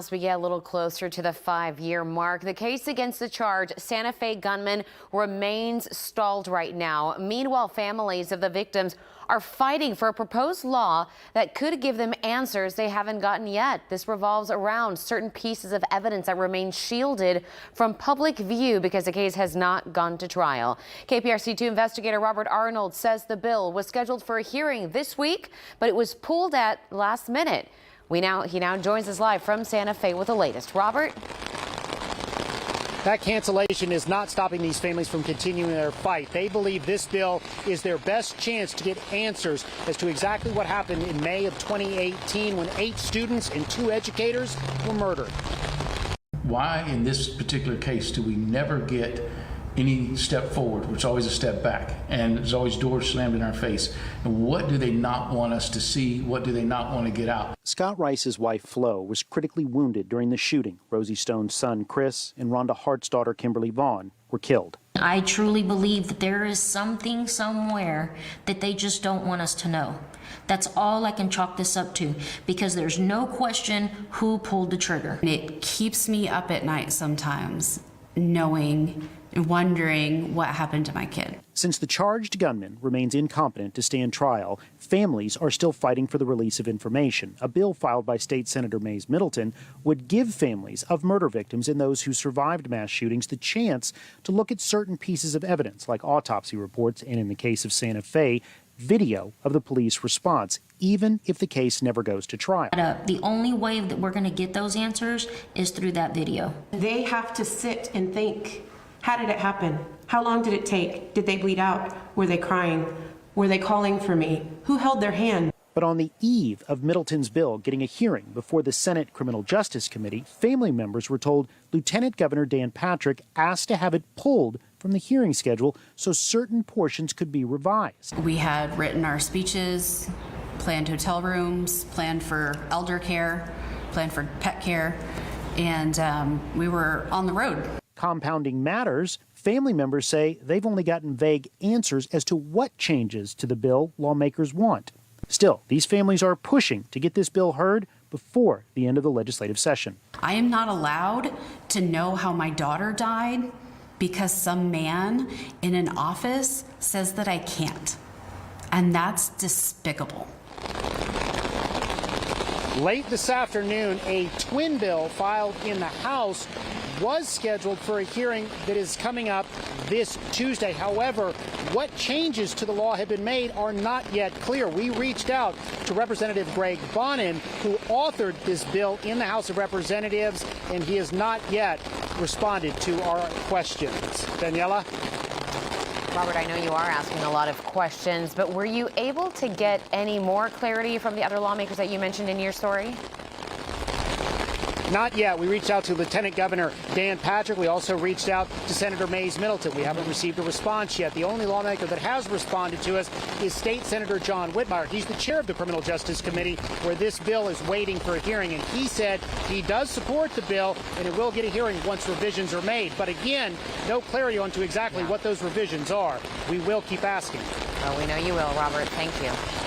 As we get a little closer to the 5-year mark, the case against the charged Santa Fe gunman remains stalled right now. Meanwhile, families of the victims are fighting for a proposed law that could give them answers they haven't gotten yet. This revolves around certain pieces of evidence that remain shielded from public view because the case has not gone to trial. KPRC2 investigator Robert Arnold says the bill was scheduled for a hearing this week, but it was pulled at last minute. He now joins us live from Santa Fe with the latest. Robert? That cancellation is not stopping these families from continuing their fight. They believe this bill is their best chance to get answers as to exactly what happened in May of 2018 when 8 students and 2 educators were murdered. Why in this particular case do we never get any step forward, which is always a step back, and there's always doors slammed in our face? And what do they not want us to see? What do they not want to get out? Scott Rice's wife, Flo, was critically wounded during the shooting. Rosie Stone's son, Chris, and Rhonda Hart's daughter, Kimberly Vaughn, were killed. I truly believe that there is something somewhere that they just don't want us to know. That's all I can chalk this up to, because there's no question who pulled the trigger. It keeps me up at night sometimes, knowing and wondering what happened to my kid. Since the charged gunman remains incompetent to stand trial, families are still fighting for the release of information. A bill filed by State Senator Mays Middleton would give families of murder victims and those who survived mass shootings the chance to look at certain pieces of evidence, like autopsy reports and, in the case of Santa Fe, video of the police response, even if the case never goes to trial. The only way that we're going to get those answers is through that video. They have to sit and think. How did it happen? How long did it take? Did they bleed out? Were they crying? Were they calling for me? Who held their hand? But on the eve of Middleton's bill getting a hearing before the Senate Criminal Justice Committee, family members were told Lieutenant Governor Dan Patrick asked to have it pulled from the hearing schedule so certain portions could be revised. We had written our speeches, planned hotel rooms, planned for elder care, planned for pet care, and we were on the road. Compounding matters, family members say they've only gotten vague answers as to what changes to the bill lawmakers want. Still, these families are pushing to get this bill heard before the end of the legislative session. I am not allowed to know how my daughter died because some man in an office says that I can't. And that's despicable. Late this afternoon, a twin bill filed in the House was scheduled for a hearing that is coming up this Tuesday. However, what changes to the law have been made are not yet clear. We reached out to Representative Greg Bonin, who authored this bill in the House of Representatives, and he has not yet responded to our questions. Daniela? Robert, I know you are asking a lot of questions, but were you able to get any more clarity from the other lawmakers that you mentioned in your story? Not yet. We reached out to Lieutenant Governor Dan Patrick. We also reached out to Senator Mays Middleton. We haven't received a response yet. The only lawmaker that has responded to us is State Senator John Whitmire. He's the chair of the Criminal Justice Committee, where this bill is waiting for a hearing. And he said he does support the bill and it will get a hearing once revisions are made. But again, no clarity on to exactly what those revisions are. We will keep asking. Oh, we know you will, Robert. Thank you.